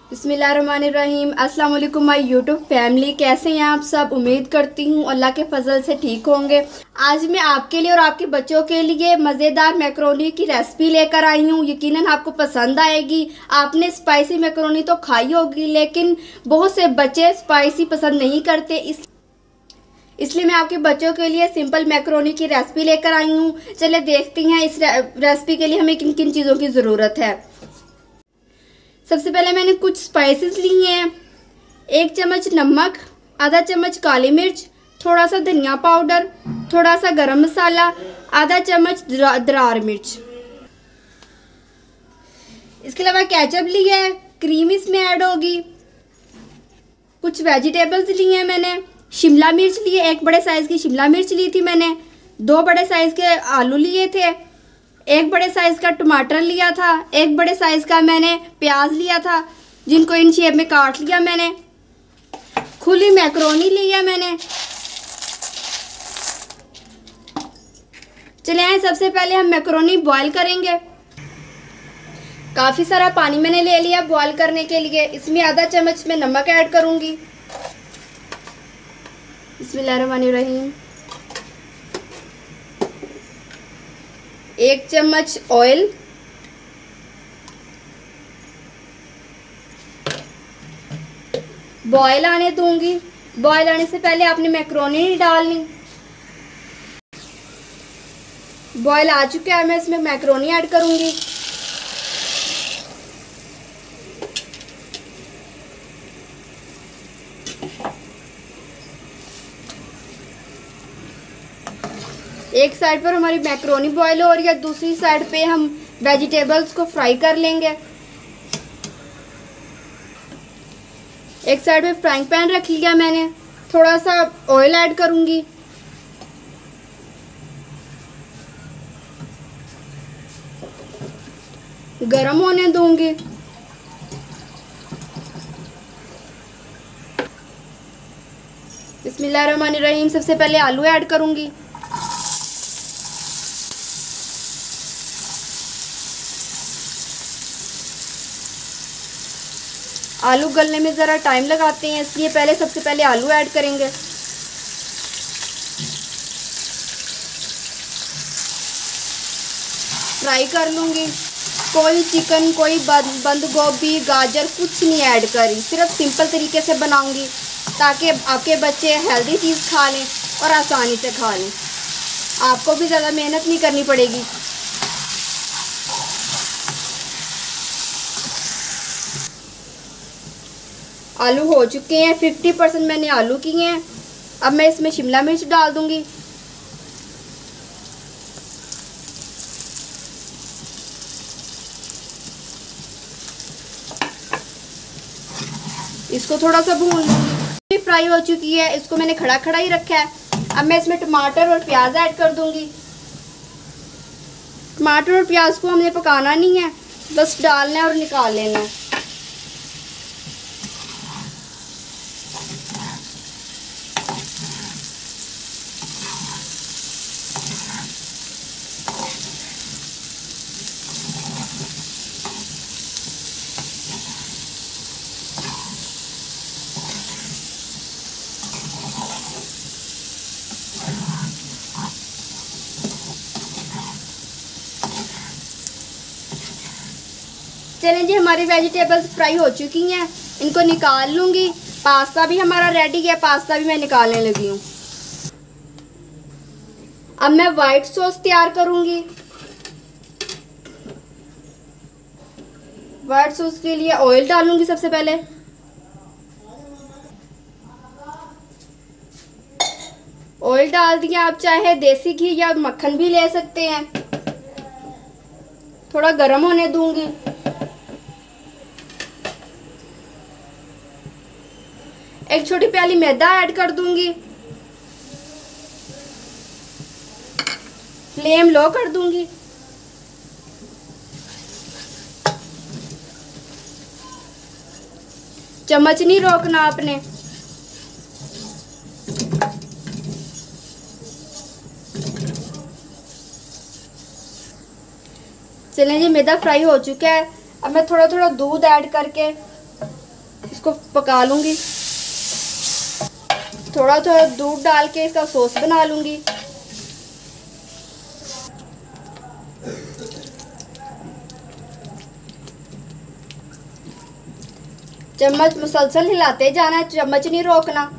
बिस्मिल्लाहिर्रहमानिर्रहीम। अस्सलाम वालेकुम माय यूट्यूब फैमिली, कैसे हैं आप सब। उम्मीद करती हूँ अल्लाह के फजल से ठीक होंगे। आज मैं आपके लिए और आपके बच्चों के लिए मज़ेदार मैकरोनी की रेसिपी लेकर आई हूँ। यकीनन आपको पसंद आएगी। आपने स्पाइसी मैकरोनी तो खाई होगी, लेकिन बहुत से बच्चे स्पाइसी पसंद नहीं करते, इसलिए मैं आपके बच्चों के लिए सिंपल मैकरोनी की रेसिपी लेकर आई हूँ। चलिए देखते हैं इस रेसिपी के लिए हमें किन किन चीज़ों की ज़रूरत है। सबसे पहले मैंने कुछ स्पाइसेस ली हैं। 1 चम्मच नमक, आधा चम्मच काली मिर्च, थोड़ा सा धनिया पाउडर, थोड़ा सा गरम मसाला, आधा चम्मच दरार मिर्च। इसके अलावा केचप ली है, क्रीम इसमें ऐड होगी। कुछ वेजिटेबल्स ली हैं मैंने। शिमला मिर्च लिए, 1 बड़े साइज़ की शिमला मिर्च ली थी मैंने। 2 बड़े साइज़ के आलू लिए थे। 1 बड़े साइज़ का टमाटर लिया था। 1 बड़े साइज़ का मैंने प्याज लिया था, जिनको इन शेप में काट लिया मैंने। खुली मैकरोनी लिया मैंने। चलिए सबसे पहले हम मैकरोनी बॉईल करेंगे। काफ़ी सारा पानी मैंने ले लिया बॉईल करने के लिए। इसमें आधा चम्मच में नमक ऐड करूँगी। बिस्मिल्लाहिर्रहमानिर्रहीम। 1 चम्मच ऑयल, बॉयल आने दूंगी। बॉयल आने से पहले आपने मैकरोनी नहीं डालनी। बॉयल आ चुका है, मैं इसमें मैकरोनी ऐड करूंगी। एक साइड पर हमारी मैकरोनी बॉईल हो रही है, दूसरी साइड पे हम वेजिटेबल्स को फ्राई कर लेंगे। एक साइड पे फ्राइंग पैन रख लिया मैंने। थोड़ा सा ऑयल ऐड करूंगी। गरम होने दूंगी। बिस्मिल्लाहिर्रहमानिर्रहीम। सबसे पहले आलू ऐड करूंगी। आलू गलने में ज़रा टाइम लगाते हैं, इसलिए सबसे पहले आलू ऐड करेंगे। फ्राई कर लूँगी। कोई चिकन, कोई बंद गोभी, गाजर कुछ नहीं ऐड करी। सिर्फ सिंपल तरीके से बनाऊँगी ताकि आपके बच्चे हेल्दी चीज़ खा लें और आसानी से खा लें। आपको भी ज़्यादा मेहनत नहीं करनी पड़ेगी। आलू हो चुके हैं, 50% मैंने आलू किए हैं। अब मैं इसमें शिमला मिर्च डाल दूंगी। इसको थोड़ा सा भून लूंगी। फ्राई हो चुकी है, इसको मैंने खड़ा खड़ा ही रखा है। अब मैं इसमें टमाटर और प्याज ऐड कर दूंगी। टमाटर और प्याज को हमने पकाना नहीं है, बस डालना है और निकाल लेना है। चलें जी, हमारी वेजिटेबल्स फ्राई हो चुकी हैं, इनको निकाल लूँगी। पास्ता भी हमारा रेडी है, पास्ता भी मैं निकालने लगी हूँ। अब मैं वाइट सॉस तैयार करूँगी। वाइट सॉस के लिए ऑयल डालूँगी सबसे पहले। ऑयल डाल दिया। आप चाहे देसी घी या मक्खन भी ले सकते हैं। थोड़ा गर्म होने दूँगी। एक छोटी प्याली मैदा ऐड कर दूंगी। फ्लेम लो कर दूंगी। चम्मच नहीं रोकना आपने। चलें जी, मैदा फ्राई हो चुका है। अब मैं थोड़ा थोड़ा दूध ऐड करके इसको पका लूँगी। थोड़ा थोड़ा दूध डाल के इसका सॉस बना लूँगी। चम्मच मुसलसल हिलाते जाना है, चम्मच नहीं रोकना।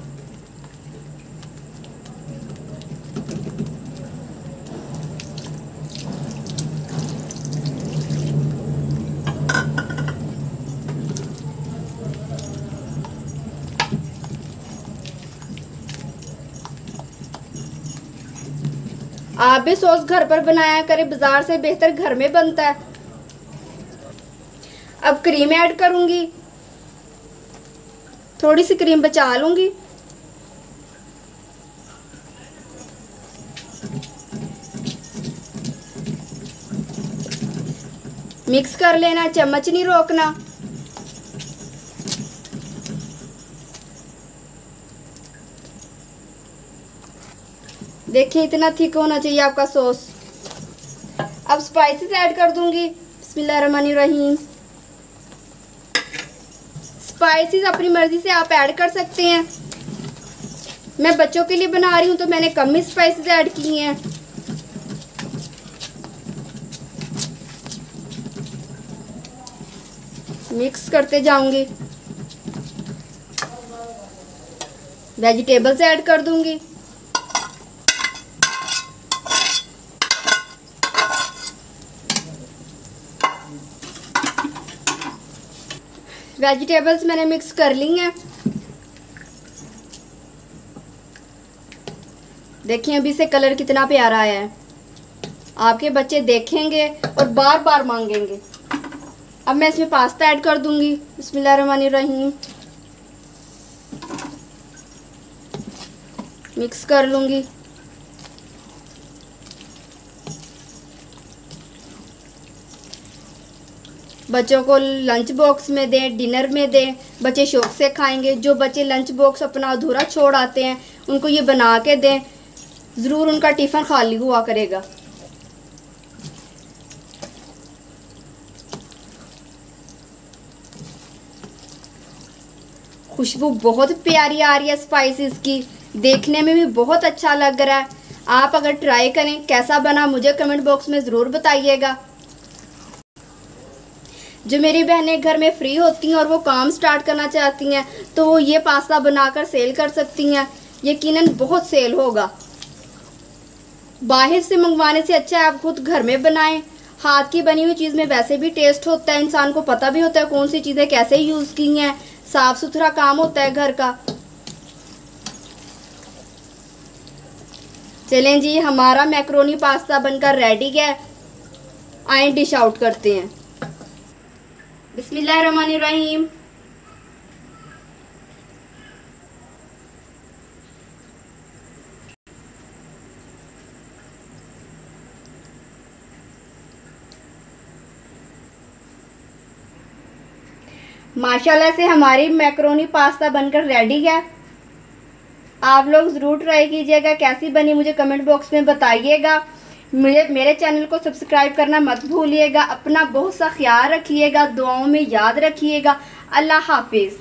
आप भी सॉस घर पर बनाया करें, बाजार से बेहतर घर में बनता है। अब क्रीम ऐड करूंगी, थोड़ी सी क्रीम बचा लूंगी। मिक्स कर लेना, चम्मच नहीं रोकना। देखिए इतना थिक होना चाहिए आपका सॉस। अब स्पाइसेस ऐड कर दूंगी। बिस्मिल्लाहिर्रहमानिर्रहीम। स्पाइसेस अपनी मर्जी से आप ऐड कर सकते हैं। मैं बच्चों के लिए बना रही हूँ तो मैंने कम ही स्पाइसेस ऐड किए हैं। मिक्स करते जाऊंगी। वेजिटेबल्स ऐड कर दूंगी। वेजिटेबल्स मैंने मिक्स कर ली हैं। देखिए अभी से कलर कितना प्यारा आया है। आपके बच्चे देखेंगे और बार बार मांगेंगे। अब मैं इसमें पास्ता ऐड कर दूंगी। बिस्मिल्लाहिर्रहमानिर्रहीम। मिक्स कर लूंगी। बच्चों को लंच बॉक्स में दें, डिनर में दें, बच्चे शौक से खाएंगे। जो बच्चे लंच बॉक्स अपना अधूरा छोड़ आते हैं उनको ये बना के दें, ज़रूर उनका टिफ़िन खाली हुआ करेगा। खुशबू बहुत प्यारी आ रही है स्पाइसेस की, देखने में भी बहुत अच्छा लग रहा है। आप अगर ट्राई करें, कैसा बना मुझे कमेंट बॉक्स में ज़रूर बताइएगा। जो मेरी बहनें घर में फ्री होती हैं और वो काम स्टार्ट करना चाहती हैं तो वो ये पास्ता बनाकर सेल कर सकती हैं। यकीनन बहुत सेल होगा। बाहर से मंगवाने से अच्छा है आप खुद घर में बनाएं। हाथ की बनी हुई चीज़ में वैसे भी टेस्ट होता है, इंसान को पता भी होता है कौन सी चीज़ें कैसे यूज़ की हैं, साफ सुथरा काम होता है घर का। चलें जी, हमारा मैक्रोनी पास्ता बनकर रेडी है। आए डिश आउट करते हैं। बिस्मिल्लाहिर्रहमानिर्रहीम। माशाल्लाह से हमारी मैक्रोनी पास्ता बनकर रेडी है। आप लोग ज़रूर ट्राई कीजिएगा, कैसी बनी मुझे कमेंट बॉक्स में बताइएगा। मेरे चैनल को सब्सक्राइब करना मत भूलिएगा। अपना बहुत सा ख्याल रखिएगा, दुआओं में याद रखिएगा। अल्लाह हाफिज़।